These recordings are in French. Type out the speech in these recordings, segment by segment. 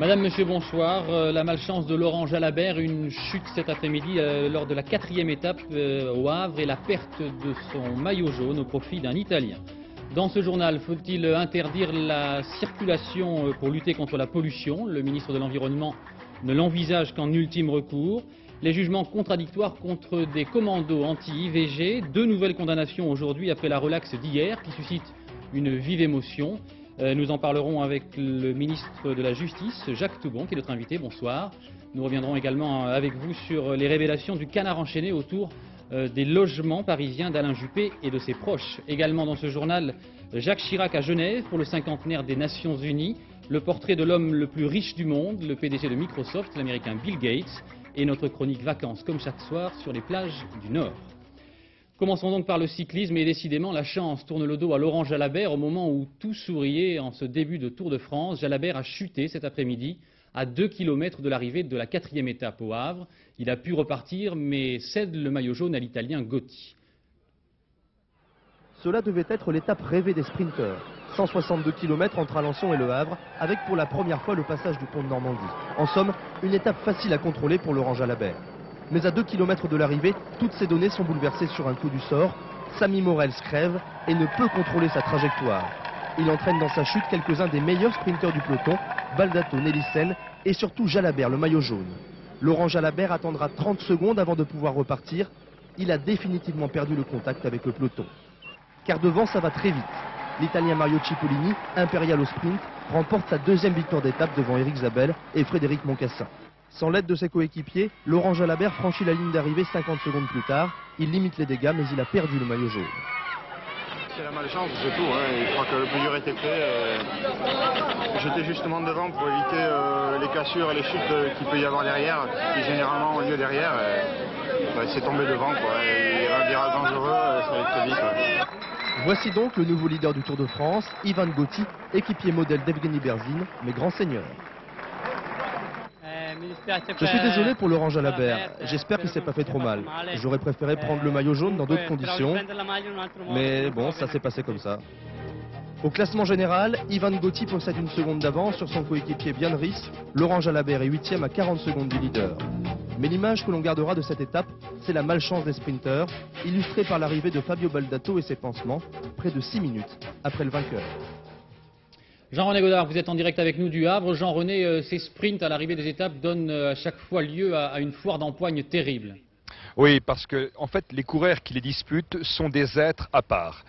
Madame, Monsieur, bonsoir. La malchance de Laurent Jalabert, une chute cet après-midi lors de la 4e étape au Havre et la perte de son maillot jaune au profit d'un Italien. Dans ce journal, faut-il interdire la circulation pour lutter contre la pollution? Le ministre de l'Environnement ne l'envisage qu'en ultime recours. Les jugements contradictoires contre des commandos anti-IVG. 2 nouvelles condamnations aujourd'hui après la relaxe d'hier qui suscite une vive émotion. Nous en parlerons avec le ministre de la Justice, Jacques Toubon, qui est notre invité. Bonsoir. Nous reviendrons également avec vous sur les révélations du canard enchaîné autour des logements parisiens d'Alain Juppé et de ses proches. Également dans ce journal, Jacques Chirac à Genève pour le 50e des Nations Unies, le portrait de l'homme le plus riche du monde, le PDG de Microsoft, l'américain Bill Gates, et notre chronique vacances comme chaque soir sur les plages du Nord. Commençons donc par le cyclisme et décidément la chance tourne le dos à Laurent Jalabert au moment où tout souriait en ce début de Tour de France. Jalabert a chuté cet après-midi à 2 km de l'arrivée de la 4e étape au Havre. Il a pu repartir mais cède le maillot jaune à l'Italien Gotti. Cela devait être l'étape rêvée des sprinteurs. 162 km entre Alençon et Le Havre, avec pour la première fois le passage du pont de Normandie. En somme, une étape facile à contrôler pour Laurent Jalabert. Mais à 2 km de l'arrivée, toutes ces données sont bouleversées sur un coup du sort. Samy Morels crève et ne peut contrôler sa trajectoire. Il entraîne dans sa chute quelques-uns des meilleurs sprinteurs du peloton, Baldato, Nelissen et surtout Jalabert, le maillot jaune. Laurent Jalabert attendra 30 secondes avant de pouvoir repartir. Il a définitivement perdu le contact avec le peloton. Car devant, ça va très vite. L'Italien Mario Cipollini, impérial au sprint, remporte sa 2e victoire d'étape devant Éric Zabel et Frédéric Moncassin. Sans l'aide de ses coéquipiers, Laurent Jalabert franchit la ligne d'arrivée 50 secondes plus tard. Il limite les dégâts, mais il a perdu le maillot jaune. C'est la malchance, c'est tout. Je crois que le plus dur était fait. J'étais justement devant pour éviter les cassures et les chutes qu'il peut y avoir derrière, qui généralement ont lieu derrière. C'est tombé devant, quoi. Et il y a un virage dangereux, ça va très vite. Voici donc le nouveau leader du Tour de France, Ivan Gotti, équipier modèle d'Evgeny Berzin, mais grand seigneur. Je suis désolé pour Laurent Jalabert, j'espère qu'il ne s'est pas fait trop mal. J'aurais préféré prendre le maillot jaune dans d'autres conditions, mais bon, ça s'est passé comme ça. Au classement général, Ivan Gotti possède une seconde d'avance sur son coéquipier Björn Ries. Laurent Jalabert est 8e à 40 secondes du leader. Mais l'image que l'on gardera de cette étape, c'est la malchance des sprinteurs, illustrée par l'arrivée de Fabio Baldato et ses pansements, près de 6 minutes après le vainqueur. Jean-René Godard, vous êtes en direct avec nous du Havre. Jean-René, ces sprints à l'arrivée des étapes donnent à chaque fois lieu à une foire d'empoigne terrible. Oui, parce que en fait, les coureurs qui les disputent sont des êtres à part.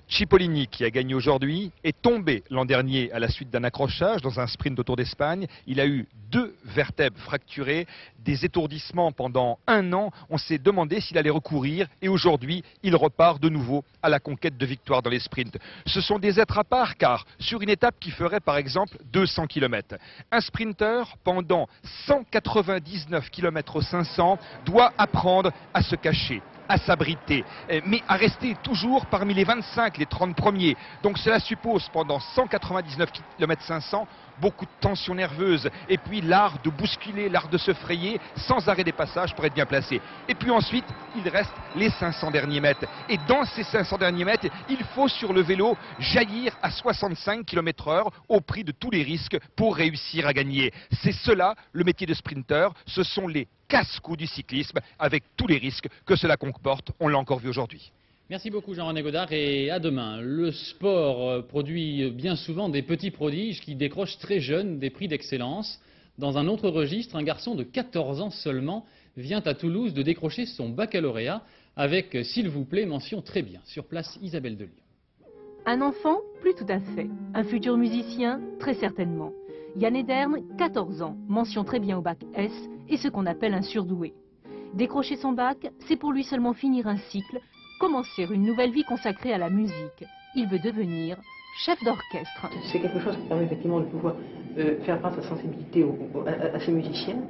Cipollini, qui a gagné aujourd'hui, est tombé l'an dernier à la suite d'un accrochage dans un sprint autour d'Espagne. Il a eu 2 vertèbres fracturées, des étourdissements pendant 1 an. On s'est demandé s'il allait recourir et aujourd'hui, il repart de nouveau à la conquête de victoires dans les sprints. Ce sont des êtres à part car sur une étape qui ferait par exemple 200 km, un sprinter pendant 199 km au 500 doit apprendre à se cacher, à s'abriter, mais à rester toujours parmi les 25, les 30 premiers. Donc cela suppose pendant 199 km 500 beaucoup de tension nerveuse et puis l'art de bousculer, l'art de se frayer sans arrêt des passages pour être bien placé. Et puis ensuite, il reste les 500 derniers mètres. Et dans ces 500 derniers mètres, il faut sur le vélo jaillir à 65 km/h au prix de tous les risques pour réussir à gagner. C'est cela le métier de sprinter, ce sont les casse-coups du cyclisme avec tous les risques que cela comporte, on l'a encore vu aujourd'hui. Merci beaucoup Jean-René Godard et à demain. Le sport produit bien souvent des petits prodiges qui décrochent très jeunes des prix d'excellence. Dans un autre registre, un garçon de 14 ans seulement vient à Toulouse de décrocher son baccalauréat avec, s'il vous plaît, mention très bien. Sur place, Isabelle Delieu. Un enfant? Plus tout à fait. Un futur musicien? Très certainement. Yann Edern, 14 ans, mention très bien au bac S et ce qu'on appelle un surdoué. Décrocher son bac, c'est pour lui seulement finir un cycle, commencer une nouvelle vie consacrée à la musique. Il veut devenir chef d'orchestre. C'est quelque chose qui permet effectivement de pouvoir faire part de sa sensibilité à ces musiciens.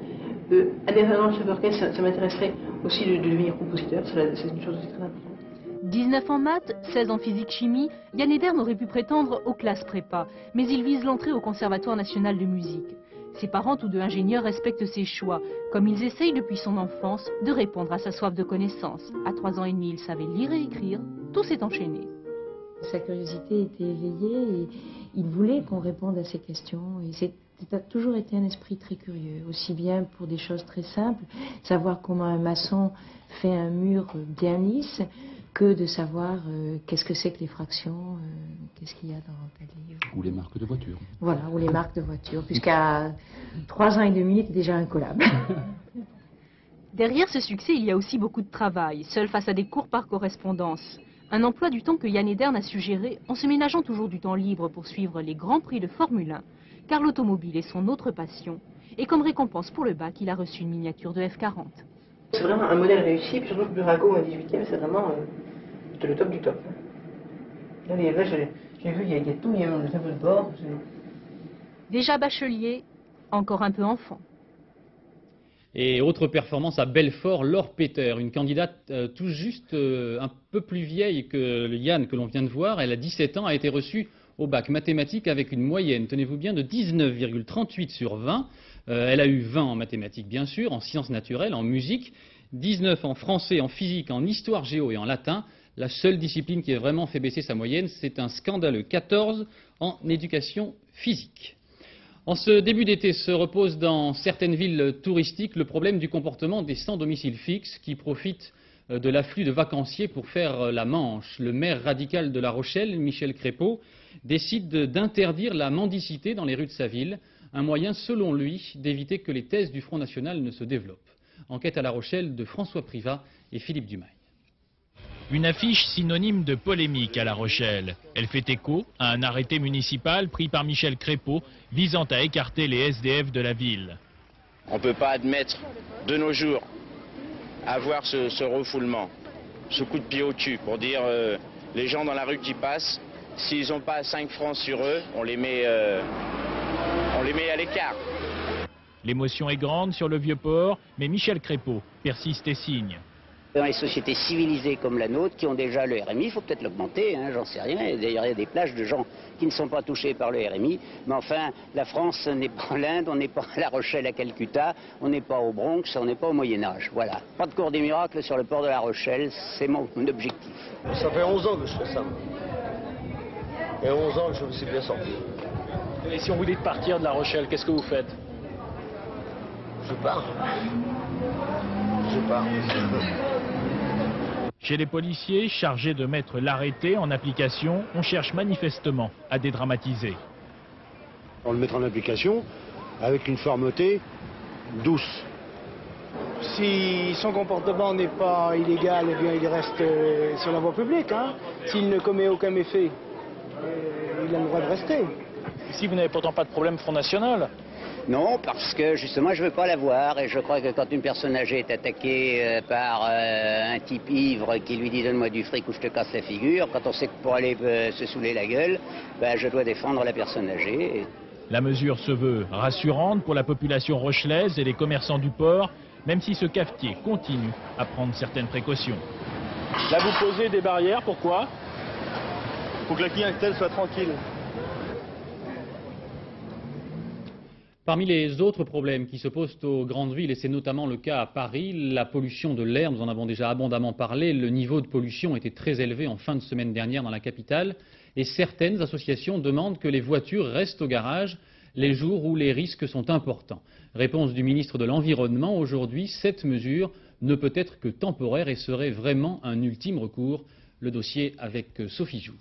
Aller vraiment chef d'orchestre, ça m'intéresserait aussi de devenir compositeur, c'est une chose aussi très importante. 19 en maths, 16 en physique-chimie, Yann Edern aurait pu prétendre aux classes prépa, mais il vise l'entrée au Conservatoire national de musique. Ses parents, tous deux ingénieurs, respectent ses choix, comme ils essayent depuis son enfance de répondre à sa soif de connaissance. À 3 ans et demi, il savait lire et écrire, tout s'est enchaîné. Sa curiosité était éveillée et il voulait qu'on réponde à ces questions. Et ça a toujours été un esprit très curieux, aussi bien pour des choses très simples, savoir comment un maçon fait un mur bien lisse, que de savoir qu'est-ce que c'est que les fractions, qu'est-ce qu'il y a dans tel livre. Ou les marques de voitures. Voilà, ou les marques de voitures, puisqu'à 3 ans et demi, il était déjà incollable. Derrière ce succès, il y a aussi beaucoup de travail, seul face à des cours par correspondance. Un emploi du temps que Yann Hedern a su gérer en se ménageant toujours du temps libre pour suivre les grands prix de Formule 1, car l'automobile est son autre passion. Et comme récompense pour le bac, il a reçu une miniature de F40. C'est vraiment un modèle réussi, puis surtout que Burago en 18e, c'est vraiment le top du top. Là, j'ai vu, il y a tout, il y a le tableau de bord. Déjà bachelier, encore un peu enfant. Et autre performance à Belfort, Laure Peter, une candidate tout juste un peu plus vieille que Yann que l'on vient de voir. Elle a 17 ans, a été reçue au bac mathématiques avec une moyenne, tenez-vous bien, de 19,38 sur 20. Elle a eu 20 en mathématiques, bien sûr, en sciences naturelles, en musique, 19 en français, en physique, en histoire géo et en latin. La seule discipline qui a vraiment fait baisser sa moyenne, c'est un scandaleux 14 en éducation physique. En ce début d'été se repose dans certaines villes touristiques le problème du comportement des sans domicile fixe qui profitent de l'afflux de vacanciers pour faire la manche. Le maire radical de La Rochelle, Michel Crépeau, décide d'interdire la mendicité dans les rues de sa ville, un moyen selon lui d'éviter que les thèses du Front National ne se développent. Enquête à La Rochelle de François Privat et Philippe Dumail. Une affiche synonyme de polémique à La Rochelle. Elle fait écho à un arrêté municipal pris par Michel Crépeau visant à écarter les SDF de la ville. On ne peut pas admettre de nos jours avoir ce refoulement, ce coup de pied au cul pour dire les gens dans la rue qui passent, s'ils n'ont pas 5 francs sur eux, on les met à l'écart. L'émotion est grande sur le Vieux-Port, mais Michel Crépeau persiste et signe. Dans les sociétés civilisées comme la nôtre, qui ont déjà le RMI, il faut peut-être l'augmenter, hein, j'en sais rien. D'ailleurs, il y a des plages de gens qui ne sont pas touchés par le RMI. Mais enfin, la France n'est pas l'Inde, on n'est pas à La Rochelle, à Calcutta, on n'est pas au Bronx, on n'est pas au Moyen-Âge. Voilà. Pas de cours des miracles sur le port de La Rochelle, c'est mon objectif. Ça fait 11 ans que je fais ça. Et 11 ans que je me suis bien sorti. Et si on vous dit de partir de La Rochelle, qu'est-ce que vous faites? Je pars. Je pars. Chez les policiers chargés de mettre l'arrêté en application, on cherche manifestement à dédramatiser. On le mettra en application avec une fermeté douce. Si son comportement n'est pas illégal, eh bien il reste sur la voie publique. Hein. S'il ne commet aucun méfait, il a le droit de rester. Ici, vous n'avez pourtant pas de problème Front National? Non, parce que justement, je ne veux pas la voir. Et je crois que quand une personne âgée est attaquée par un type ivre qui lui dit « donne-moi du fric ou je te casse la figure », quand on sait que pour aller se saouler la gueule, ben, je dois défendre la personne âgée. La mesure se veut rassurante pour la population rochelaise et les commerçants du port, même si ce cafetier continue à prendre certaines précautions. Là, vous posez des barrières, pourquoi? Pour que la clientèle soit tranquille. Parmi les autres problèmes qui se posent aux grandes villes, et c'est notamment le cas à Paris, la pollution de l'air, nous en avons déjà abondamment parlé, le niveau de pollution était très élevé en fin de semaine dernière dans la capitale, et certaines associations demandent que les voitures restent au garage les jours où les risques sont importants. Réponse du ministre de l'Environnement, aujourd'hui, cette mesure ne peut être que temporaire et serait vraiment un ultime recours. Le dossier avec Sophie Jouve.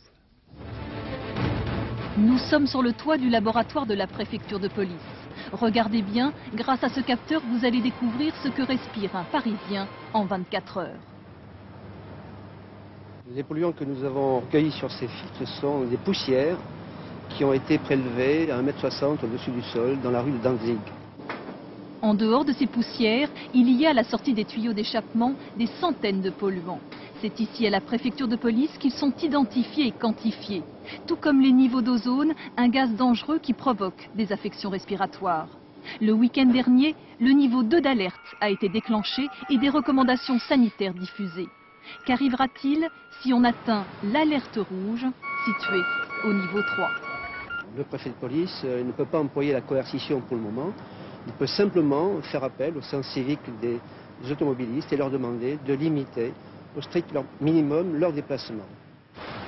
Nous sommes sur le toit du laboratoire de la préfecture de police. Regardez bien, grâce à ce capteur, vous allez découvrir ce que respire un Parisien en 24 heures. Les polluants que nous avons recueillis sur ces filtres sont des poussières qui ont été prélevées à 1,60 m au-dessus du sol dans la rue de Danzig. En dehors de ces poussières, il y a à la sortie des tuyaux d'échappement des centaines de polluants. C'est ici à la préfecture de police qu'ils sont identifiés et quantifiés. Tout comme les niveaux d'ozone, un gaz dangereux qui provoque des affections respiratoires. Le week-end dernier, le niveau 2 d'alerte a été déclenché et des recommandations sanitaires diffusées. Qu'arrivera-t-il si on atteint l'alerte rouge située au niveau 3? Le préfet de police ne peut pas employer la coercition pour le moment. Il peut simplement faire appel au sens civique des automobilistes et leur demander de limiter au strict minimum leur déplacement.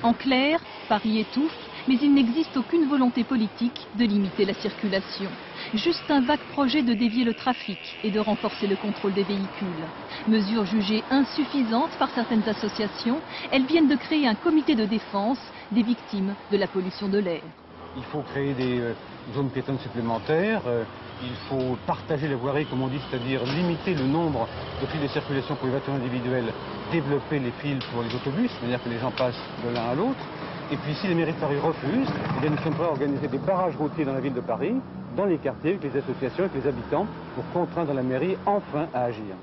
En clair, Paris étouffe, mais il n'existe aucune volonté politique de limiter la circulation. Juste un vague projet de dévier le trafic et de renforcer le contrôle des véhicules. Mesures jugées insuffisantes par certaines associations, elles viennent de créer un comité de défense des victimes de la pollution de l'air. Il faut créer des zones piétonnes supplémentaires, il faut partager les voiries, comme on dit, c'est-à-dire limiter le nombre de fils de circulation pour les voitures individuelles, développer les fils pour les autobus, c'est-à-dire que les gens passent de l'un à l'autre. Et puis si les mairies de Paris refusent, eh bien, nous sommes prêts à organiser des barrages routiers dans la ville de Paris, dans les quartiers, avec les associations, avec les habitants, pour contraindre la mairie enfin à agir.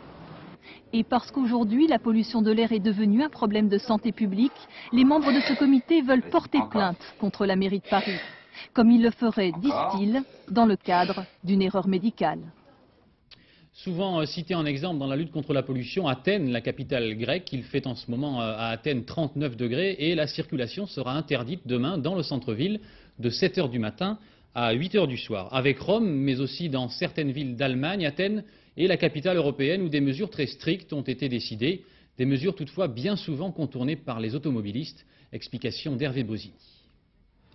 Et parce qu'aujourd'hui, la pollution de l'air est devenue un problème de santé publique, les membres de ce comité veulent porter plainte contre la mairie de Paris, comme ils le feraient, disent-ils, dans le cadre d'une erreur médicale. Souvent cité en exemple dans la lutte contre la pollution, Athènes, la capitale grecque, il fait en ce moment à Athènes 39 degrés et la circulation sera interdite demain dans le centre-ville de 7 h du matin à 8 h du soir. Avec Rome, mais aussi dans certaines villes d'Allemagne, Athènes est la capitale européenne où des mesures très strictes ont été décidées, des mesures toutefois bien souvent contournées par les automobilistes. Explication d'Hervé Bosini.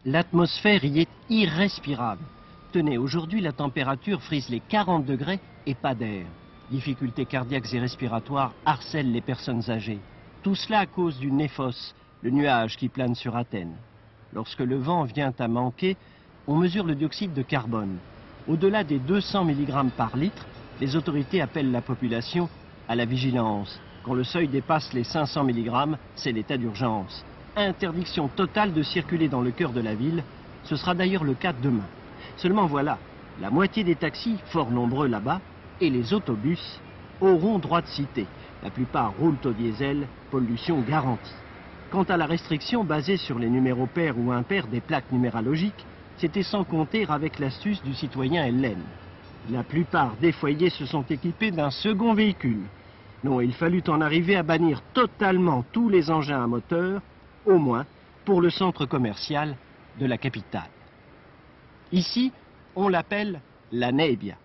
L'atmosphère y est irrespirable. Tenez, aujourd'hui la température frise les 40 degrés et pas d'air. Difficultés cardiaques et respiratoires harcèlent les personnes âgées. Tout cela à cause du néphos, le nuage qui plane sur Athènes. Lorsque le vent vient à manquer, on mesure le dioxyde de carbone. Au-delà des 200 mg par litre, les autorités appellent la population à la vigilance. Quand le seuil dépasse les 500 mg, c'est l'état d'urgence. Interdiction totale de circuler dans le cœur de la ville, ce sera d'ailleurs le cas demain. Seulement voilà, la moitié des taxis, fort nombreux là-bas, et les autobus auront droit de citer. La plupart roulent au diesel, pollution garantie. Quant à la restriction basée sur les numéros pairs ou impairs des plaques numérologiques, c'était sans compter avec l'astuce du citoyen hellène. La plupart des foyers se sont équipés d'un second véhicule. Non, il fallut en arriver à bannir totalement tous les engins à moteur, au moins pour le centre commercial de la capitale. Ici, on l'appelle la Nebbia.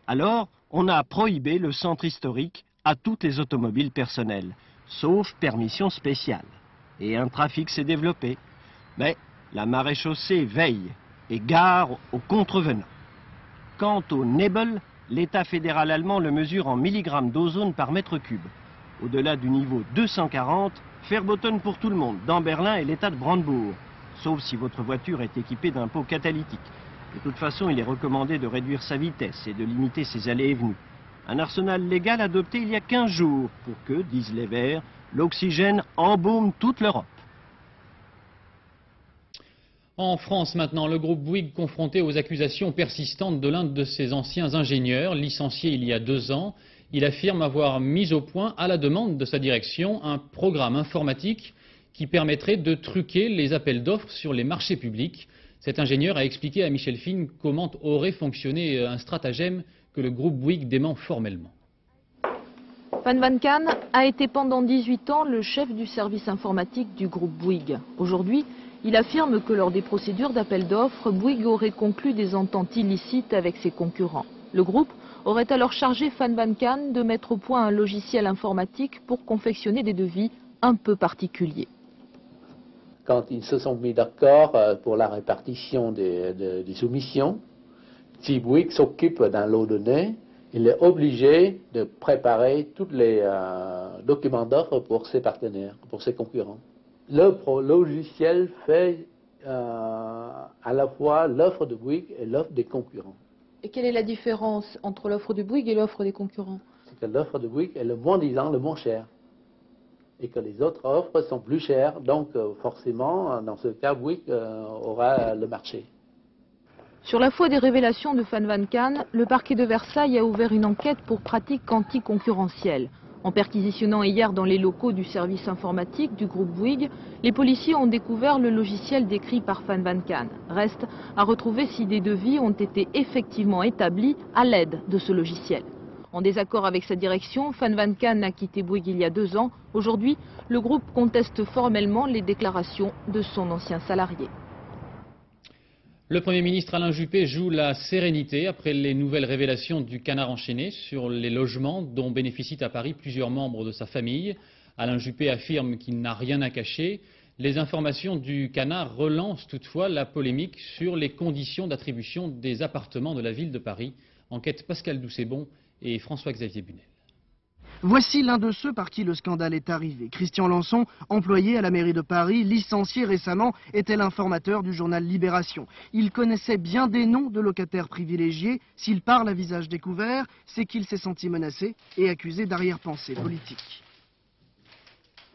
Alors, on a prohibé le centre historique à toutes les automobiles personnelles, sauf permission spéciale. Et un trafic s'est développé. Mais la maréchaussée veille et gare aux contrevenants. Quant au Nebel, l'État fédéral allemand le mesure en milligrammes d'ozone par mètre cube. Au-delà du niveau 240, Verboten pour tout le monde, dans Berlin et l'État de Brandebourg, sauf si votre voiture est équipée d'un pot catalytique. De toute façon, il est recommandé de réduire sa vitesse et de limiter ses allées et venues. Un arsenal légal adopté il y a 15 jours pour que, disent les Verts, l'oxygène embaume toute l'Europe. En France maintenant, le groupe Bouygues confronté aux accusations persistantes de l'un de ses anciens ingénieurs, licencié il y a 2 ans. Il affirme avoir mis au point, à la demande de sa direction, un programme informatique qui permettrait de truquer les appels d'offres sur les marchés publics. Cet ingénieur a expliqué à Michel Fine comment aurait fonctionné un stratagème que le groupe Bouygues dément formellement. Van Vancan a été pendant 18 ans le chef du service informatique du groupe Bouygues. Aujourd'hui, il affirme que lors des procédures d'appel d'offres, Bouygues aurait conclu des ententes illicites avec ses concurrents. Le groupe aurait alors chargé Van Vancan de mettre au point un logiciel informatique pour confectionner des devis un peu particuliers. Quand ils se sont mis d'accord pour la répartition des soumissions, si Bouygues s'occupe d'un lot donné, il est obligé de préparer tous les documents d'offre pour ses partenaires, pour ses concurrents. Le logiciel fait à la fois l'offre de Bouygues et l'offre des concurrents. Et quelle est la différence entre l'offre de Bouygues et l'offre des concurrents? C'est que l'offre de Bouygues est le moins disant, le moins cher. Et que les autres offres sont plus chères. Donc forcément, dans ce cas, Bouygues aura le marché. Sur la foi des révélations de Van Vancan, le parquet de Versailles a ouvert une enquête pour pratiques anticoncurrentielles. En perquisitionnant hier dans les locaux du service informatique du groupe Bouygues, les policiers ont découvert le logiciel décrit par Van Vancan. Reste à retrouver si des devis ont été effectivement établis à l'aide de ce logiciel. En désaccord avec sa direction, Van Vancan a quitté Bouygues il y a 2 ans. Aujourd'hui, le groupe conteste formellement les déclarations de son ancien salarié. Le Premier ministre Alain Juppé joue la sérénité après les nouvelles révélations du Canard enchaîné sur les logements dont bénéficient à Paris plusieurs membres de sa famille. Alain Juppé affirme qu'il n'a rien à cacher. Les informations du Canard relancent toutefois la polémique sur les conditions d'attribution des appartements de la ville de Paris. Enquête Pascal Doucet-Bon et François-Xavier Bunel. Voici l'un de ceux par qui le scandale est arrivé. Christian Lançon, employé à la mairie de Paris, licencié récemment, était l'informateur du journal Libération. Il connaissait bien des noms de locataires privilégiés. S'il parle à visage découvert, c'est qu'il s'est senti menacé et accusé d'arrière-pensée politique.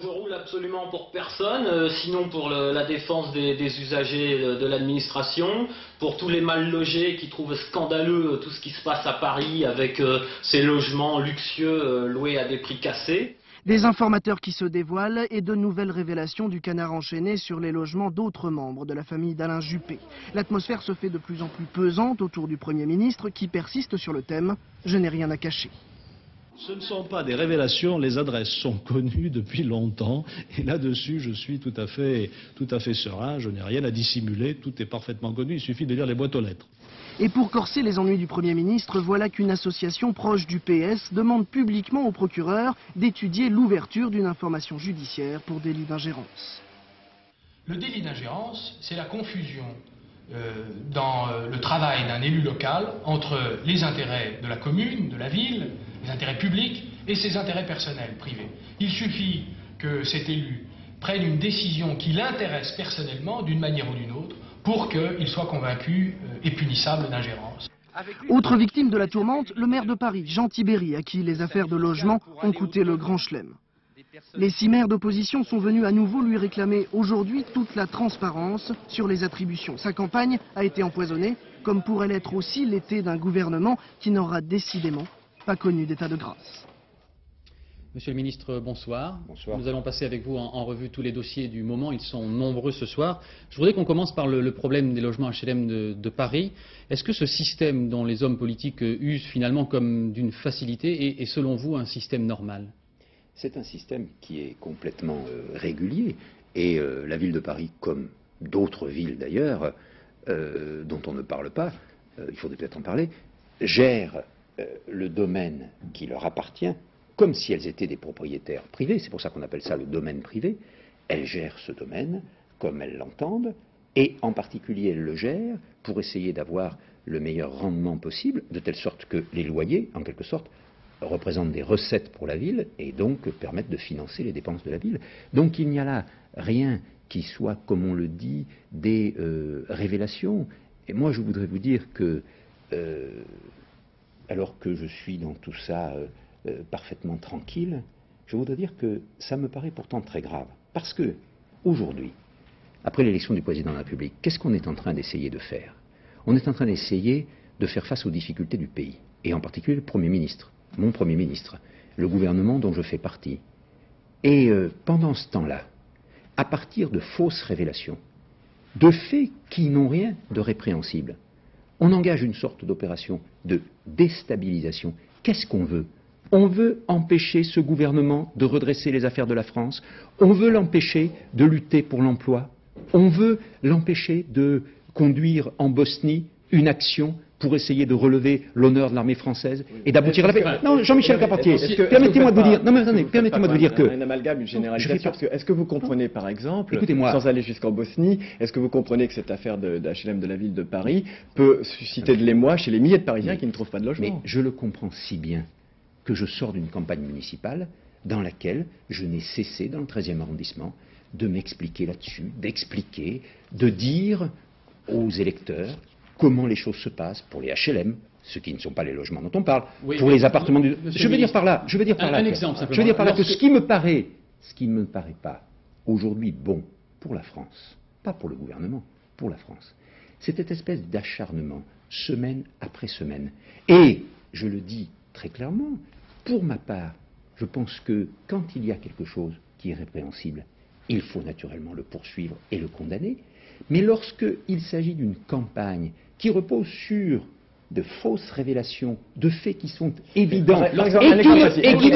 Je roule absolument pour personne, sinon pour la défense des usagers de l'administration, pour tous les mal logés qui trouvent scandaleux tout ce qui se passe à Paris avec ces logements luxueux loués à des prix cassés. Des informateurs qui se dévoilent et de nouvelles révélations du Canard enchaîné sur les logements d'autres membres de la famille d'Alain Juppé. L'atmosphère se fait de plus en plus pesante autour du Premier ministre qui persiste sur le thème « Je n'ai rien à cacher ». Ce ne sont pas des révélations, les adresses sont connues depuis longtemps et là-dessus je suis tout à fait serein, je n'ai rien à dissimuler, tout est parfaitement connu, il suffit de lire les boîtes aux lettres. Et pour corser les ennuis du Premier ministre, voilà qu'une association proche du PS demande publiquement au procureur d'étudier l'ouverture d'une information judiciaire pour délit d'ingérence. Le délit d'ingérence, c'est la confusion dans le travail d'un élu local entre les intérêts de la commune, de la ville, les intérêts publics et ses intérêts personnels, privés. Il suffit que cet élu prenne une décision qui l'intéresse personnellement d'une manière ou d'une autre pour qu'il soit convaincu et punissable d'ingérence. Autre victime de la tourmente, le maire de Paris, Jean Tibéri, à qui les affaires de logement ont coûté le grand chelem. Les 6 maires d'opposition sont venus à nouveau lui réclamer aujourd'hui toute la transparence sur les attributions. Sa campagne a été empoisonnée, comme pourrait l'être aussi l'été d'un gouvernement qui n'aura décidément pas connu d'état de grâce. Monsieur le ministre, bonsoir. Bonsoir. Nous allons passer avec vous en revue tous les dossiers du moment. Ils sont nombreux ce soir. Je voudrais qu'on commence par le problème des logements HLM de Paris. Est-ce que ce système dont les hommes politiques usent finalement comme d'une facilité est selon vous un système normal ? C'est un système qui est complètement régulier et la ville de Paris, comme d'autres villes d'ailleurs, dont on ne parle pas, il faudrait peut-être en parler, gère le domaine qui leur appartient comme si elles étaient des propriétaires privés. C'est pour ça qu'on appelle ça le domaine privé. Elles gèrent ce domaine comme elles l'entendent et en particulier elles le gèrent pour essayer d'avoir le meilleur rendement possible, de telle sorte que les loyers, en quelque sorte, représentent des recettes pour la ville et donc permettent de financer les dépenses de la ville. Donc il n'y a là rien qui soit, comme on le dit, des révélations. Et moi je voudrais vous dire que, alors que je suis dans tout ça parfaitement tranquille, je voudrais dire que ça me paraît pourtant très grave. Parce que, aujourd'hui, après l'élection du président de la République, qu'est-ce qu'on est en train d'essayer de faire? On est en train d'essayer de faire face aux difficultés du pays, et en particulier le Premier ministre. Mon Premier ministre, le gouvernement dont je fais partie. Et pendant ce temps-là, à partir de fausses révélations, de faits qui n'ont rien de répréhensible, on engage une sorte d'opération de déstabilisation. Qu'est-ce qu'on veut? On veut empêcher ce gouvernement de redresser les affaires de la France, on veut l'empêcher de lutter pour l'emploi, on veut l'empêcher de conduire en Bosnie une action pour essayer de relever l'honneur de l'armée française et d'aboutir à la paix. Non, Jean-Michel Carpentier, permettez-moi de vous dire... Non mais attendez, permettez-moi de vous dire que... Un amalgame, une généralisation. Est-ce que vous comprenez, par exemple, écoutez-moi, sans aller jusqu'en Bosnie, est-ce que vous comprenez que cette affaire d'HLM de la ville de Paris peut susciter de l'émoi chez les milliers de Parisiens qui ne trouvent pas de logement? Mais je le comprends si bien que je sors d'une campagne municipale dans laquelle je n'ai cessé, dans le 13e arrondissement, de m'expliquer là-dessus, d'expliquer, de dire aux électeurs comment les choses se passent pour les HLM, ceux qui ne sont pas les logements dont on parle, oui, pour les appartements du... Je veux dire par là, un exemple simplement. Je veux dire par là que ce qui me paraît pas aujourd'hui bon pour la France, pas pour le gouvernement, pour la France, c'est cette espèce d'acharnement, semaine après semaine. Et, je le dis très clairement, pour ma part, je pense que quand il y a quelque chose qui est répréhensible, il faut naturellement le poursuivre et le condamner. Mais lorsqu'il s'agit d'une campagne qui repose sur de fausses révélations, de faits qui sont évidents et qui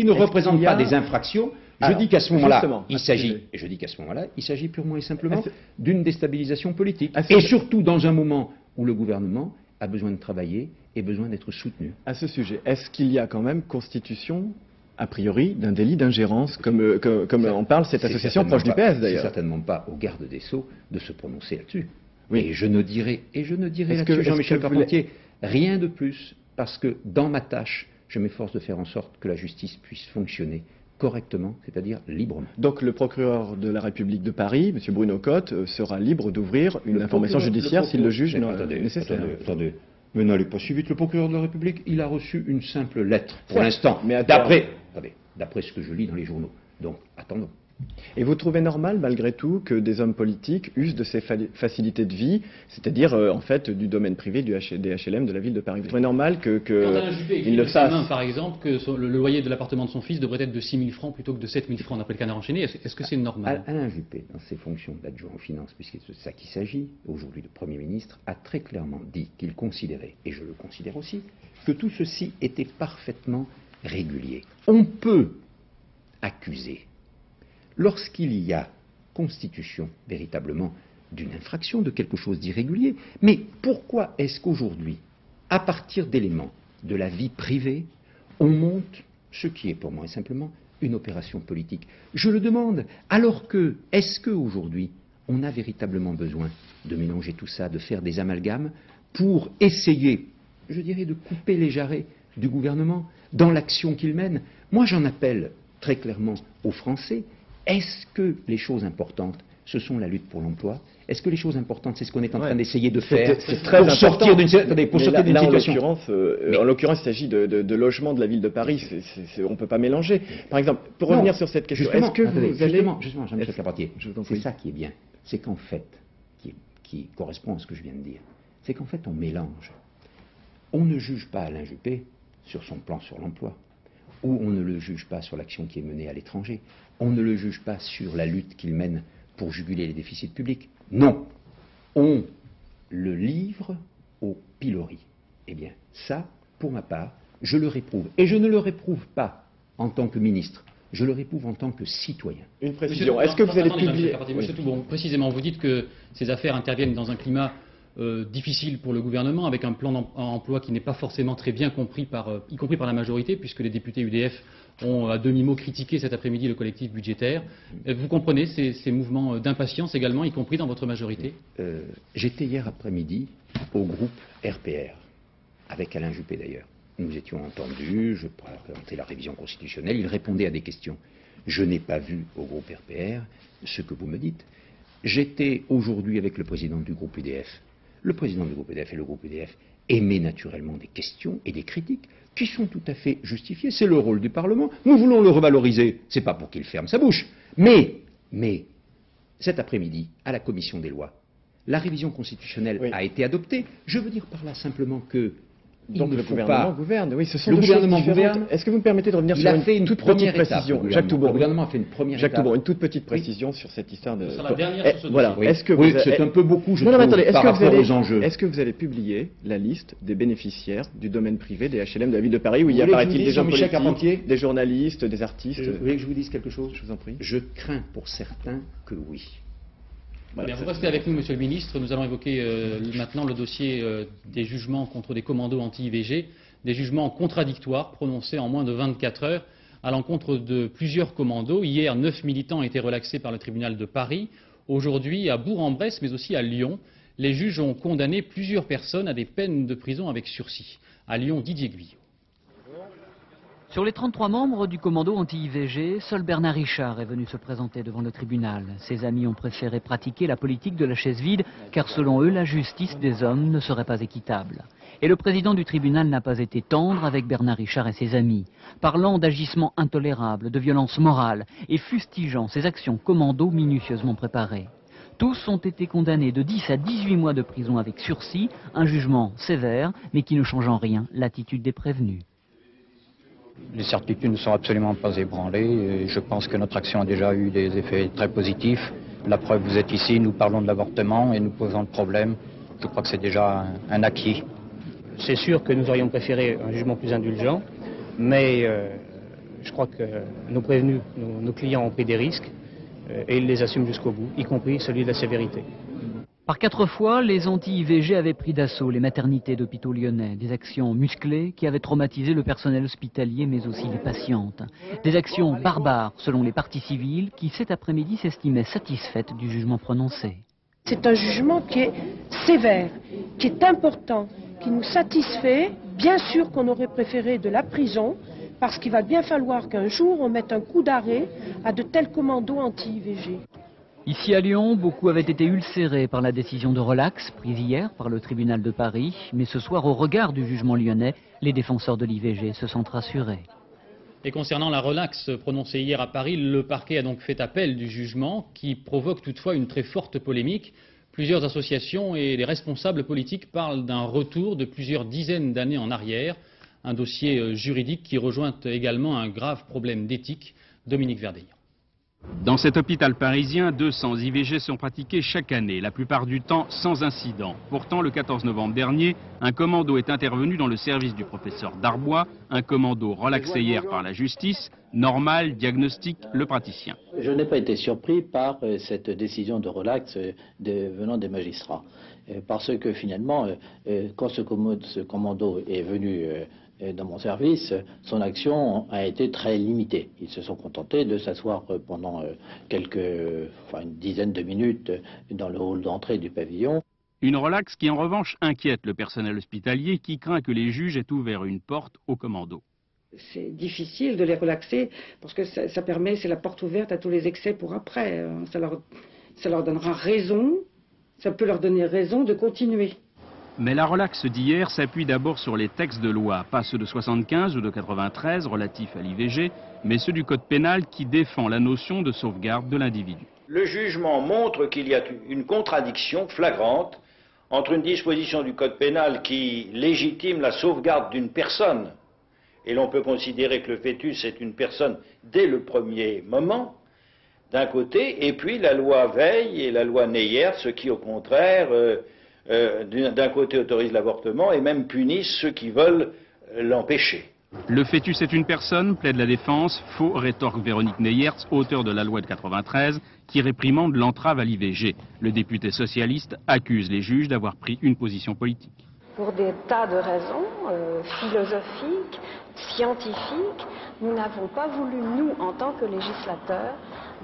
ne représentent pas des infractions, je dis qu'à ce moment-là, il s'agit purement et simplement d'une déstabilisation politique. Et surtout dans un moment où le gouvernement a besoin de travailler et besoin d'être soutenu. À ce sujet, est-ce qu'il y a quand même constitution a priori, d'un délit d'ingérence, comme en parle cette association proche du PS d'ailleurs. C'est certainement pas aux gardes des Sceaux de se prononcer là-dessus. Oui. Et je ne dirai là-dessus, Jean-Michel Carpentier, rien de plus, parce que dans ma tâche, je m'efforce de faire en sorte que la justice puisse fonctionner correctement, c'est-à-dire librement. Donc le procureur de la République de Paris, M. Bruno Cotte, sera libre d'ouvrir une information judiciaire s'il le juge nécessaire. Attendez. Mais n'allez pas si vite, le procureur de la République, il a reçu une simple lettre, pour Ouais, l'instant, d'après ce que je lis dans les journaux. Donc, attendons. Et vous trouvez normal, malgré tout, que des hommes politiques usent de ces facilités de vie, c'est-à-dire, en fait, du domaine privé des HLM de la ville de Paris? Vous trouvez normal qu'ils le fassent? Par exemple, que le loyer de l'appartement de son fils devrait être de 6 000 francs plutôt que de 7 000 francs, d'après le Canard enchaîné. Est-ce que c'est normal? Alain Juppé, dans ses fonctions d'adjoint aux finances, puisque c'est de ça qu'il s'agit, aujourd'hui de Premier ministre, a très clairement dit qu'il considérait, et je le considère aussi, que tout ceci était parfaitement régulier. On peut accuser, lorsqu'il y a constitution véritablement d'une infraction, de quelque chose d'irrégulier, mais pourquoi est-ce qu'aujourd'hui, à partir d'éléments de la vie privée, on monte ce qui est pour moi simplement une opération politique? Je le demande, alors que, est-ce qu'aujourd'hui, on a véritablement besoin de mélanger tout ça, de faire des amalgames pour essayer, je dirais, de couper les jarrets du gouvernement dans l'action qu'il mène? Moi, j'en appelle très clairement aux Français. Est-ce que les choses importantes, ce sont la lutte pour l'emploi? Est-ce que les choses importantes, c'est ce qu'on est en train d'essayer de faire pour sortir d'une situation? En l'occurrence, il s'agit de logements de la ville de Paris. On ne peut pas mélanger. Par exemple, pour revenir sur cette question, est-ce que vous allez... Justement, Jean-Michel Carpentier, c'est ça qui est bien. C'est qu'en fait, qui correspond à ce que je viens de dire, c'est qu'en fait, on mélange. On ne juge pas Alain Juppé sur son plan sur l'emploi, ou on ne le juge pas sur l'action qui est menée à l'étranger. On ne le juge pas sur la lutte qu'il mène pour juguler les déficits publics. Non, on le livre au pilori. Eh bien, ça, pour ma part, je le réprouve. Et je ne le réprouve pas en tant que ministre, je le réprouve en tant que citoyen. Une précision, est-ce que vous allez publier... Monsieur Toubon, précisément, vous dites que ces affaires interviennent dans un climat difficile pour le gouvernement, avec un plan d'emploi qui n'est pas forcément très bien compris, y compris par la majorité, puisque les députés UDF ont à demi-mot critiqué cet après-midi le collectif budgétaire. Vous comprenez ces mouvements d'impatience également, y compris dans votre majorité? J'étais hier après-midi au groupe RPR, avec Alain Juppé d'ailleurs. Nous étions entendus, je présentais la révision constitutionnelle, il répondait à des questions. Je n'ai pas vu au groupe RPR ce que vous me dites. J'étais aujourd'hui avec le président du groupe UDF. Le président du groupe UDF et le groupe UDF émet naturellement des questions et des critiques qui sont tout à fait justifiées. C'est le rôle du Parlement. Nous voulons le revaloriser. C'est pas pour qu'il ferme sa bouche. Mais, cet après-midi, à la commission des lois, la révision constitutionnelle a été adoptée. Je veux dire par là simplement que donc le gouvernement gouverne, oui, ce sont le gouvernement gouverne. Est-ce que vous me permettez de revenir sur une toute petite précision? Jacques Toubon, le gouvernement a fait une première étape. Jacques Toubon, une toute petite précision sur cette histoire de... C'est la dernière sur ce voilà. dossier. Est-ce que c'est un peu beaucoup, je trouve, par rapport aux enjeux. Est-ce que vous allez publier la liste des bénéficiaires du domaine privé des HLM de la ville de Paris, où il y a, paraît-il, des gens politiques, des journalistes, des artistes? Vous voulez que je vous dise quelque chose? Je vous en prie. Je crains pour certains que oui. Voilà, vous restez avec nous, Monsieur le Ministre. Nous allons évoquer maintenant le dossier des jugements contre des commandos anti-IVG, des jugements contradictoires prononcés en moins de 24 heures à l'encontre de plusieurs commandos. Hier, 9 militants ont été relaxés par le tribunal de Paris. Aujourd'hui, à Bourg-en-Bresse, mais aussi à Lyon, les juges ont condamné plusieurs personnes à des peines de prison avec sursis. À Lyon, Didier Guyot. Sur les 33 membres du commando anti-IVG, seul Bernard Richard est venu se présenter devant le tribunal. Ses amis ont préféré pratiquer la politique de la chaise vide, car selon eux, la justice des hommes ne serait pas équitable. Et le président du tribunal n'a pas été tendre avec Bernard Richard et ses amis, parlant d'agissements intolérables, de violences morales et fustigeant ces actions commando minutieusement préparées. Tous ont été condamnés de 10 à 18 mois de prison avec sursis, un jugement sévère, mais qui ne change en rien l'attitude des prévenus. Les certitudes ne sont absolument pas ébranlées et je pense que notre action a déjà eu des effets très positifs. La preuve, vous êtes ici, nous parlons de l'avortement et nous posons le problème. Je crois que c'est déjà un acquis. C'est sûr que nous aurions préféré un jugement plus indulgent, mais je crois que nos prévenus, nos clients ont pris des risques et ils les assument jusqu'au bout, y compris celui de la sévérité. Par 4 fois, les anti-IVG avaient pris d'assaut les maternités d'hôpitaux lyonnais. Des actions musclées qui avaient traumatisé le personnel hospitalier mais aussi les patientes. Des actions barbares selon les parties civiles qui cet après-midi s'estimaient satisfaites du jugement prononcé. C'est un jugement qui est sévère, qui est important, qui nous satisfait. Bien sûr qu'on aurait préféré de la prison, parce qu'il va bien falloir qu'un jour on mette un coup d'arrêt à de tels commandos anti-IVG. Ici à Lyon, beaucoup avaient été ulcérés par la décision de relax prise hier par le tribunal de Paris. Mais ce soir, au regard du jugement lyonnais, les défenseurs de l'IVG se sentent rassurés. Et concernant la relaxe prononcée hier à Paris, le parquet a donc fait appel du jugement qui provoque toutefois une très forte polémique. Plusieurs associations et les responsables politiques parlent d'un retour de plusieurs dizaines d'années en arrière. Un dossier juridique qui rejoint également un grave problème d'éthique. Dominique Verdeillan. Dans cet hôpital parisien, 200 IVG sont pratiqués chaque année, la plupart du temps sans incident. Pourtant, le 14 novembre dernier, un commando est intervenu dans le service du professeur Darbois, un commando relaxé hier par la justice. Normal, diagnostique le praticien. Je n'ai pas été surpris par cette décision de relax venant des magistrats. Parce que finalement, quand ce commando est venu dans mon service, son action a été très limitée. Ils se sont contentés de s'asseoir pendant une dizaine de minutes dans le hall d'entrée du pavillon. Une relaxe qui en revanche inquiète le personnel hospitalier qui craint que les juges aient ouvert une porte au commando. C'est difficile de les relaxer parce que ça permet, c'est la porte ouverte à tous les excès pour après. Ça leur donnera raison, ça peut leur donner raison de continuer. Mais la relaxe d'hier s'appuie d'abord sur les textes de loi, pas ceux de 75 ou de 93 relatifs à l'IVG, mais ceux du code pénal qui défend la notion de sauvegarde de l'individu. Le jugement montre qu'il y a une contradiction flagrante entre une disposition du code pénal qui légitime la sauvegarde d'une personne, et l'on peut considérer que le fœtus est une personne dès le premier moment, d'un côté, et puis la loi Veil et la loi Neyer, ce qui au contraire d'un côté autorise l'avortement et même punissent ceux qui veulent l'empêcher. Le fœtus est une personne, plaide la défense, faux, rétorque Véronique Neyerts, auteur de la loi de 93, qui réprimande l'entrave à l'IVG. Le député socialiste accuse les juges d'avoir pris une position politique. Pour des tas de raisons philosophiques, scientifiques, nous n'avons pas voulu, nous, en tant que législateurs,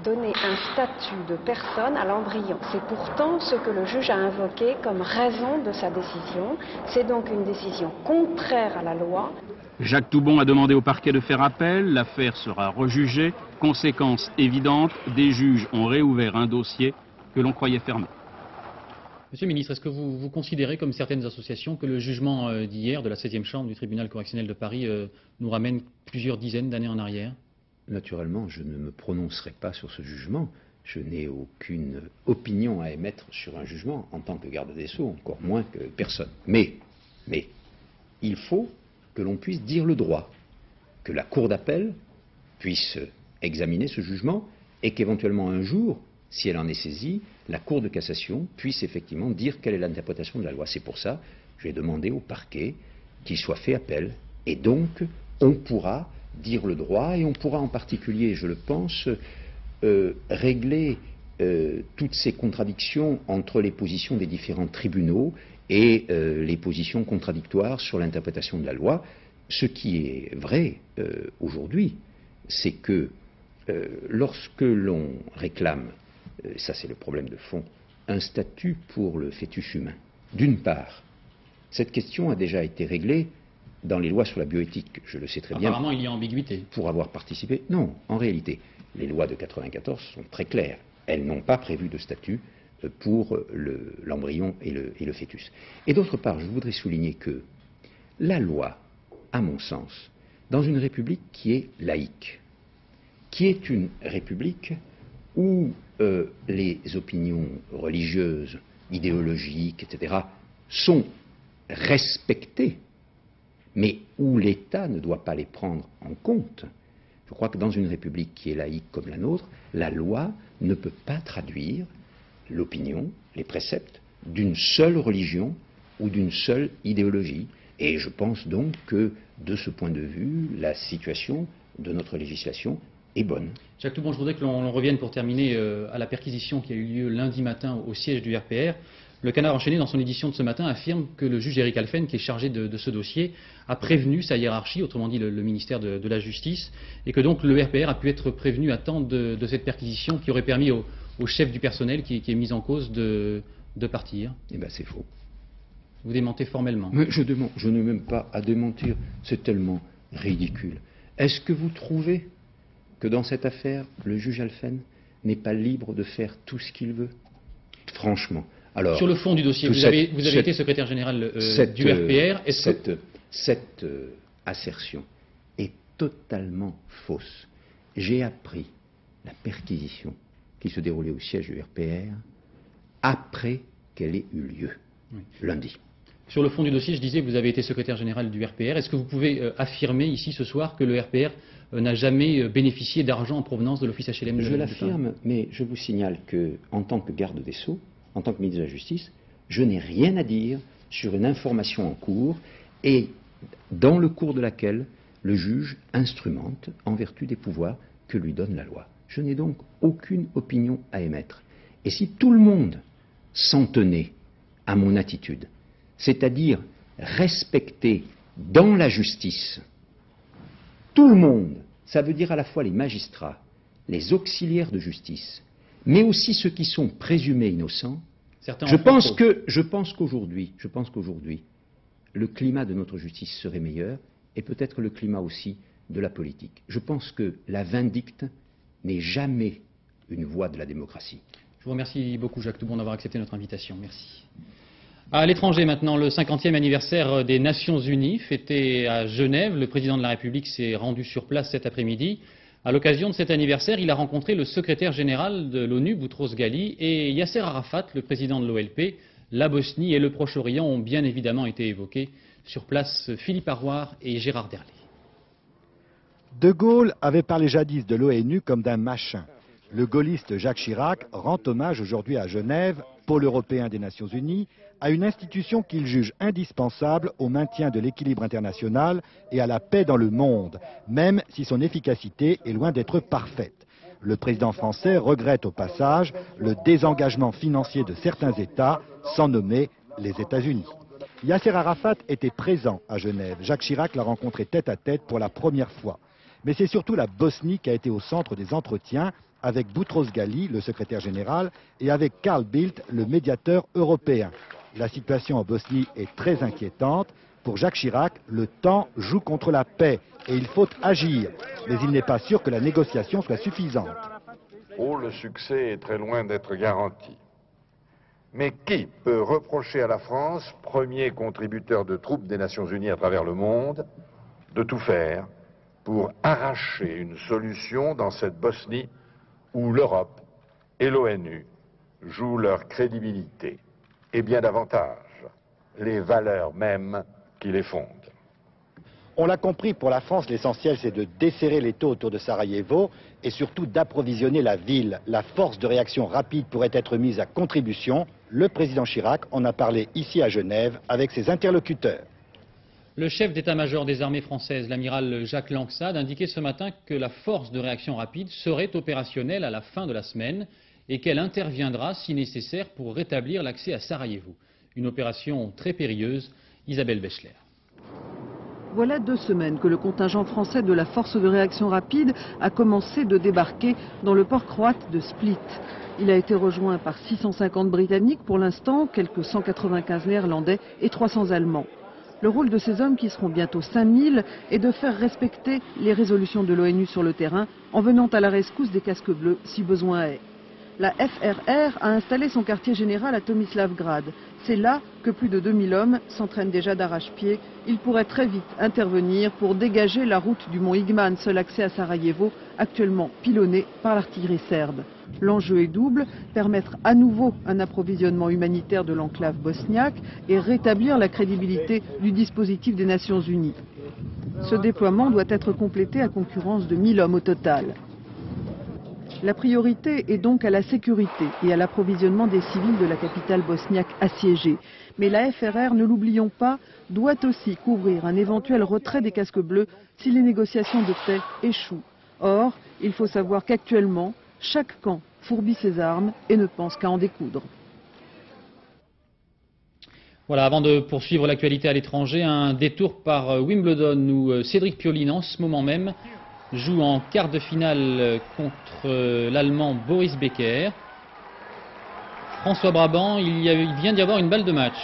donner un statut de personne à l'embryon. C'est pourtant ce que le juge a invoqué comme raison de sa décision. C'est donc une décision contraire à la loi. Jacques Toubon a demandé au parquet de faire appel. L'affaire sera rejugée. Conséquence évidente, des juges ont réouvert un dossier que l'on croyait fermé. Monsieur le ministre, est-ce que vous considérez, comme certaines associations, que le jugement d'hier de la 16e chambre du tribunal correctionnel de Paris nous ramène plusieurs dizaines d'années en arrière? Naturellement, je ne me prononcerai pas sur ce jugement. Je n'ai aucune opinion à émettre sur un jugement en tant que garde des Sceaux, encore moins que personne. Mais il faut que l'on puisse dire le droit, que la Cour d'appel puisse examiner ce jugement et qu'éventuellement un jour, si elle en est saisie, la Cour de cassation puisse effectivement dire quelle est l'interprétation de la loi. C'est pour ça que je vais demander au parquet qu'il soit fait appel. Et donc, on pourra dire le droit et on pourra en particulier, je le pense, régler toutes ces contradictions entre les positions des différents tribunaux et les positions contradictoires sur l'interprétation de la loi. Ce qui est vrai aujourd'hui, c'est que lorsque l'on réclame, ça c'est le problème de fond, un statut pour le fœtus humain, d'une part, cette question a déjà été réglée dans les lois sur la bioéthique, je le sais très bien. Apparemment, il y a ambiguïté. Pour avoir participé. Non, en réalité, les lois de 94 sont très claires. Elles n'ont pas prévu de statut pour l'embryon et le fœtus. Et d'autre part, je voudrais souligner que la loi, à mon sens, dans une république qui est laïque, qui est une république où les opinions religieuses, idéologiques, etc., sont respectées, mais où l'État ne doit pas les prendre en compte. Je crois que dans une république qui est laïque comme la nôtre, la loi ne peut pas traduire l'opinion, les préceptes d'une seule religion ou d'une seule idéologie. Et je pense donc que, de ce point de vue, la situation de notre législation est bonne. Jacques Toubon, je voudrais que l'on revienne pour terminer à la perquisition qui a eu lieu lundi matin au siège du RPR. Le Canard enchaîné, dans son édition de ce matin, affirme que le juge Eric Alphen, qui est chargé de ce dossier, a prévenu sa hiérarchie, autrement dit le ministère de la Justice, et que donc le RPR a pu être prévenu à temps de cette perquisition qui aurait permis au chef du personnel qui est mis en cause de partir. Eh bien c'est faux. Vous démentez formellement. Mais je n'ai même pas à démentir, c'est tellement ridicule. Est-ce que vous trouvez que dans cette affaire, le juge Alphen n'est pas libre de faire tout ce qu'il veut? Franchement. Alors, sur le fond du dossier, vous avez été secrétaire général du RPR. Cette assertion est totalement fausse. J'ai appris la perquisition qui se déroulait au siège du RPR après qu'elle ait eu lieu, lundi. Sur le fond du dossier, je disais que vous avez été secrétaire général du RPR. Est-ce que vous pouvez affirmer ici ce soir que le RPR n'a jamais bénéficié d'argent en provenance de l'office HLM de Je l'affirme, mais je vous signale que, en tant que garde des Sceaux, en tant que ministre de la Justice, je n'ai rien à dire sur une information en cours et dans le cours de laquelle le juge instrumente en vertu des pouvoirs que lui donne la loi. Je n'ai donc aucune opinion à émettre. Et si tout le monde s'en tenait à mon attitude, c'est-à-dire respecter dans la justice tout le monde, ça veut dire à la fois les magistrats, les auxiliaires de justice, mais aussi ceux qui sont présumés innocents, je pense qu'aujourd'hui, le climat de notre justice serait meilleur, et peut-être le climat aussi de la politique. Je pense que la vindicte n'est jamais une voie de la démocratie. Je vous remercie beaucoup, Jacques Toubon, d'avoir accepté notre invitation. Merci. À l'étranger maintenant, le 50e anniversaire des Nations Unies, fêté à Genève. Le président de la République s'est rendu sur place cet après-midi. À l'occasion de cet anniversaire, il a rencontré le secrétaire général de l'ONU, Boutros Ghali, et Yasser Arafat, le président de l'OLP. La Bosnie et le Proche-Orient ont bien évidemment été évoqués. Sur place, Philippe Arroir et Gérard Derlet. De Gaulle avait parlé jadis de l'ONU comme d'un machin. Le gaulliste Jacques Chirac rend hommage aujourd'hui à Genève, pôle européen des Nations Unies, à une institution qu'il juge indispensable au maintien de l'équilibre international et à la paix dans le monde, même si son efficacité est loin d'être parfaite. Le président français regrette au passage le désengagement financier de certains États, sans nommer les États-Unis. Yasser Arafat était présent à Genève. Jacques Chirac l'a rencontré tête à tête pour la première fois. Mais c'est surtout la Bosnie qui a été au centre des entretiens avec Boutros Ghali, le secrétaire général, et avec Carl Bildt, le médiateur européen. La situation en Bosnie est très inquiétante. Pour Jacques Chirac, le temps joue contre la paix et il faut agir. Mais il n'est pas sûr que la négociation soit suffisante. Oh, le succès est très loin d'être garanti. Mais qui peut reprocher à la France, premier contributeur de troupes des Nations Unies à travers le monde, de tout faire pour arracher une solution dans cette Bosnie où l'Europe et l'ONU jouent leur crédibilité et bien davantage les valeurs mêmes qui les fondent. On l'a compris, pour la France, l'essentiel c'est de desserrer l'étau autour de Sarajevo et surtout d'approvisionner la ville. La force de réaction rapide pourrait être mise à contribution. Le président Chirac en a parlé ici à Genève avec ses interlocuteurs. Le chef d'état-major des armées françaises, l'amiral Jacques Langsade, indiquait ce matin que la force de réaction rapide serait opérationnelle à la fin de la semaine et qu'elle interviendra si nécessaire pour rétablir l'accès à Sarajevo. Une opération très périlleuse. Isabelle Bechler. Voilà 2 semaines que le contingent français de la force de réaction rapide a commencé de débarquer dans le port croate de Split. Il a été rejoint par 650 Britanniques pour l'instant, quelques 195 Néerlandais et 300 Allemands. Le rôle de ces hommes, qui seront bientôt 5000, est de faire respecter les résolutions de l'ONU sur le terrain en venant à la rescousse des casques bleus si besoin est. La FRR a installé son quartier général à Tomislavgrad. C'est là que plus de 2000 hommes s'entraînent déjà d'arrache-pied. Ils pourraient très vite intervenir pour dégager la route du mont Igman, seul accès à Sarajevo, actuellement pilonné par l'artillerie serbe. L'enjeu est double, permettre à nouveau un approvisionnement humanitaire de l'enclave bosniaque et rétablir la crédibilité du dispositif des Nations Unies. Ce déploiement doit être complété à concurrence de 1000 hommes au total. La priorité est donc à la sécurité et à l'approvisionnement des civils de la capitale bosniaque assiégée. Mais la FRR, ne l'oublions pas, doit aussi couvrir un éventuel retrait des casques bleus si les négociations de paix échouent. Or, il faut savoir qu'actuellement, chaque camp fourbit ses armes et ne pense qu'à en découdre. Voilà, avant de poursuivre l'actualité à l'étranger, un détour par Wimbledon où Cédric Pioline en ce moment même joue en quart de finale contre l'Allemand Boris Becker. François Brabant, il vient d'y avoir une balle de match.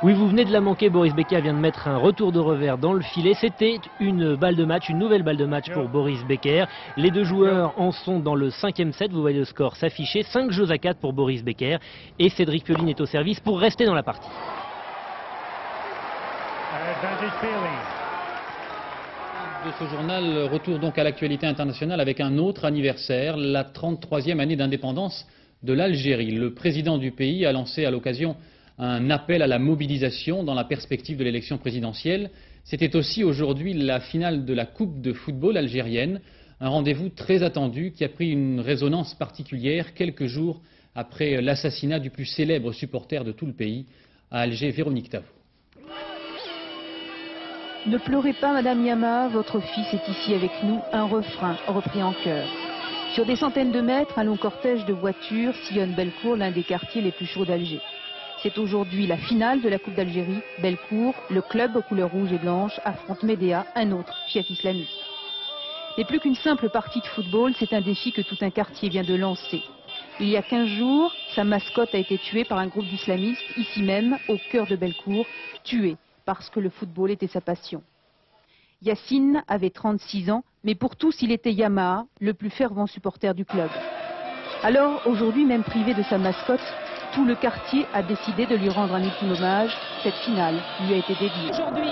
Oui, vous venez de la manquer, Boris Becker vient de mettre un retour de revers dans le filet. C'était une balle de match, une nouvelle balle de match pour Boris Becker. Les deux joueurs en sont dans le 5e set, vous voyez le score s'afficher. 5-4 pour Boris Becker et Cédric Pioline est au service pour rester dans la partie. De ce journal, retour donc à l'actualité internationale avec un autre anniversaire, la 33e année d'indépendance de l'Algérie. Le président du pays a lancé à l'occasion un appel à la mobilisation dans la perspective de l'élection présidentielle. C'était aussi aujourd'hui la finale de la Coupe de football algérienne, un rendez-vous très attendu qui a pris une résonance particulière quelques jours après l'assassinat du plus célèbre supporter de tout le pays à Alger, Véronique Tavo. Ne pleurez pas, Madame Yama, votre fils est ici avec nous, un refrain repris en chœur. Sur des centaines de mètres, un long cortège de voitures sillonne Bellecour, l'un des quartiers les plus chauds d'Alger. C'est aujourd'hui la finale de la Coupe d'Algérie. Bellecour, le club aux couleurs rouge et blanche, affronte Médéa, un autre fief islamiste. Mais plus qu'une simple partie de football, c'est un défi que tout un quartier vient de lancer. Il y a 15 jours, sa mascotte a été tuée par un groupe d'islamistes, ici même, au cœur de Bellecour, tué parce que le football était sa passion. Yacine avait 36 ans, mais pour tous, il était Yamaha, le plus fervent supporter du club. Alors, aujourd'hui, même privé de sa mascotte, tout le quartier a décidé de lui rendre un ultime hommage. Cette finale lui a été dédiée. Aujourd'hui,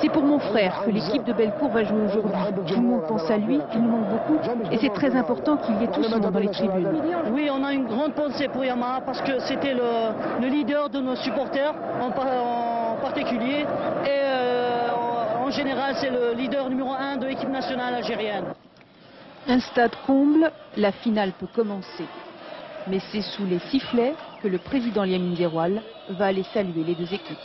c'est pour mon frère que l'équipe de Bellecour va jouer aujourd'hui. Tout le monde pense à lui, il nous manque beaucoup, et c'est très important qu'il y ait tout ce monde dans les tribunes. Oui, on a une grande pensée pour Yamaha parce que c'était le leader de nos supporters en particulier, et en général c'est le leader numéro 1 de l'équipe nationale algérienne. Un stade comble, la finale peut commencer. Mais c'est sous les sifflets que le président Lamine Zeroual va aller saluer les deux équipes.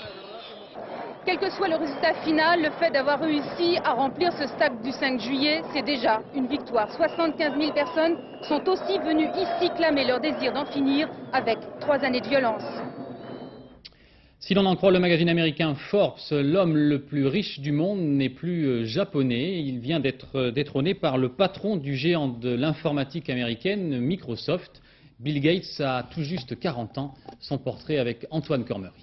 Quel que soit le résultat final, le fait d'avoir réussi à remplir ce stade du 5 juillet, c'est déjà une victoire. 75 000 personnes sont aussi venues ici clamer leur désir d'en finir avec 3 années de violence. Si l'on en croit le magazine américain Forbes, l'homme le plus riche du monde n'est plus japonais. Il vient d'être détrôné par le patron du géant de l'informatique américaine, Microsoft. Bill Gates a tout juste 40 ans. Son portrait avec Antoine Cormery.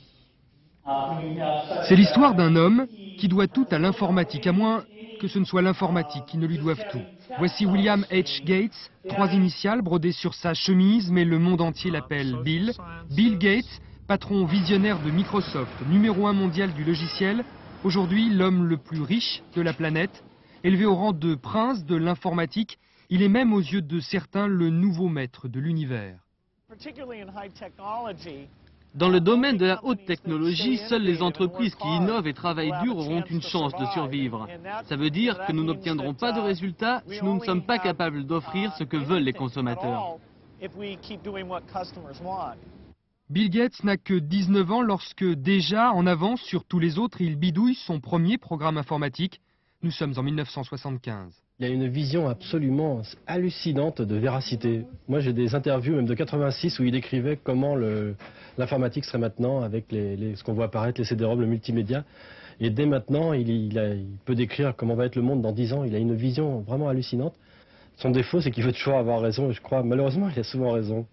C'est l'histoire d'un homme qui doit tout à l'informatique, à moins que ce ne soit l'informatique qui ne lui doive tout. Voici William H. Gates, 3 initiales brodées sur sa chemise, mais le monde entier l'appelle Bill. Bill Gates, patron visionnaire de Microsoft, numéro 1 mondial du logiciel, aujourd'hui l'homme le plus riche de la planète, élevé au rang de prince de l'informatique. Il est même aux yeux de certains le nouveau maître de l'univers. Dans le domaine de la haute technologie, seules les entreprises qui innovent et travaillent dur auront une chance de survivre. Ça veut dire que nous n'obtiendrons pas de résultats si nous ne sommes pas capables d'offrir ce que veulent les consommateurs. Bill Gates n'a que 19 ans lorsque déjà, en avance sur tous les autres, il bidouille son premier programme informatique. Nous sommes en 1975. Il y a une vision absolument hallucinante de véracité. Moi, j'ai des interviews, même de 86, où il décrivait comment l'informatique serait maintenant avec ce qu'on voit apparaître, les CD-ROM, le multimédia. Et dès maintenant, il peut décrire comment va être le monde dans 10 ans. Il a une vision vraiment hallucinante. Son défaut, c'est qu'il veut toujours avoir raison, et je crois, malheureusement, il a souvent raison.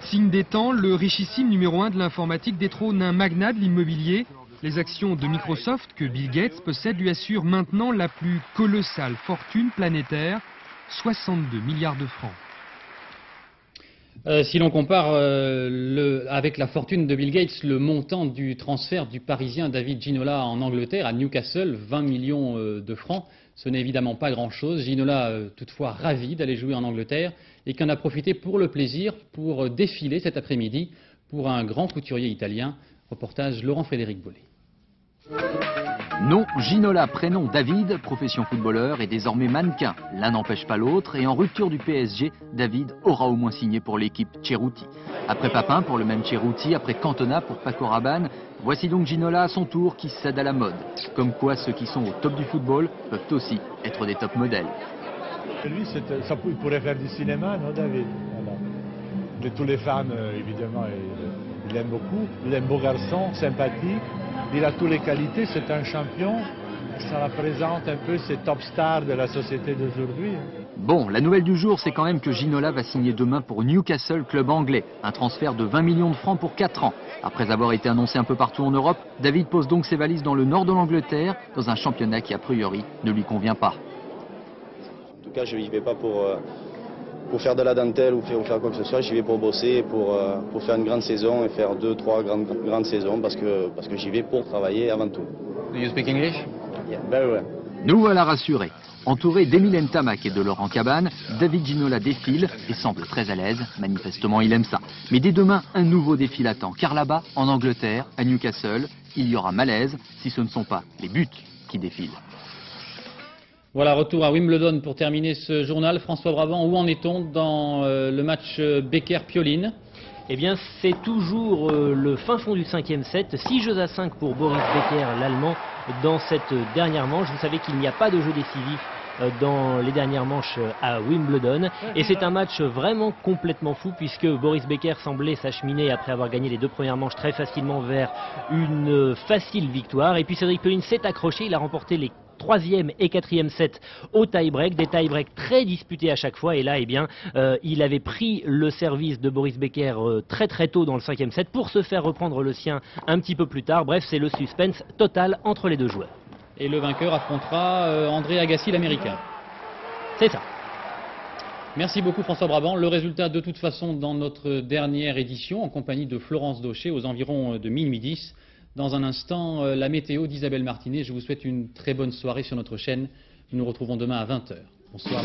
Signe des temps, le richissime numéro 1 de l'informatique détrône un magnat de l'immobilier. Les actions de Microsoft que Bill Gates possède lui assurent maintenant la plus colossale fortune planétaire, 62 milliards de francs. Si l'on compare avec la fortune de Bill Gates, le montant du transfert du Parisien David Ginola en Angleterre, à Newcastle, 20 millions de francs, ce n'est évidemment pas grand-chose. Ginola, toutefois, ravi d'aller jouer en Angleterre et qui en a profité pour le plaisir, pour défiler cet après-midi pour un grand couturier italien. Reportage Laurent-Frédéric Bollet. Nom Ginola, prénom David, profession footballeur et désormais mannequin. L'un n'empêche pas l'autre et en rupture du PSG, David aura au moins signé pour l'équipe Cerruti. Après Papin pour le même Cerruti, après Cantona pour Paco Rabanne, voici donc Ginola à son tour qui cède à la mode. Comme quoi ceux qui sont au top du football peuvent aussi être des top modèles. Lui, il pourrait faire du cinéma, non David? Voilà. De tous les fans, évidemment, il aime beaucoup. Il est un beau garçon, sympathique. Il a toutes les qualités, c'est un champion. Ça représente un peu ces top stars de la société d'aujourd'hui. Bon, la nouvelle du jour, c'est quand même que Ginola va signer demain pour Newcastle, club anglais. Un transfert de 20 millions de francs pour 4 ans. Après avoir été annoncé un peu partout en Europe, David pose donc ses valises dans le nord de l'Angleterre, dans un championnat qui a priori ne lui convient pas. En tout cas, je n'y vais pas pour faire de la dentelle ou faire quoi que ce soit. J'y vais pour bosser, pour faire une grande saison et faire 2-3 grandes saisons parce que j'y vais pour travailler avant tout. Do you speak English? Yeah, very well. Nous voilà rassurés. Entouré d'Emile Ntamak et de Laurent Cabane, David Ginola défile et semble très à l'aise. Manifestement, il aime ça. Mais dès demain, un nouveau défi l'attend. Car là-bas, en Angleterre, à Newcastle, il y aura malaise si ce ne sont pas les buts qui défilent. Voilà, retour à Wimbledon pour terminer ce journal. François Brabant, où en est-on dans le match Becker-Pioline? Eh bien, c'est toujours le fin fond du 5e set. 6-5 pour Boris Becker, l'Allemand, dans cette dernière manche. Vous savez qu'il n'y a pas de jeu décisif dans les dernières manches à Wimbledon. Et c'est un match vraiment complètement fou puisque Boris Becker semblait s'acheminer après avoir gagné les 2 premières manches très facilement vers une facile victoire. Et puis Cédric Pioline s'est accroché, il a remporté les 3e et 4e set au tie-break, des tie-breaks très disputés à chaque fois. Et là, eh bien, il avait pris le service de Boris Becker très tôt dans le 5e set pour se faire reprendre le sien un petit peu plus tard. Bref, c'est le suspense total entre les deux joueurs. Et le vainqueur affrontera André Agassi, l'Américain. C'est ça. Merci beaucoup François Brabant. Le résultat de toute façon dans notre dernière édition en compagnie de Florence Daucher aux environs de minuit 10. Dans un instant, la météo d'Isabelle Martinet. Je vous souhaite une très bonne soirée sur notre chaîne. Nous nous retrouvons demain à 20 h. Bonsoir.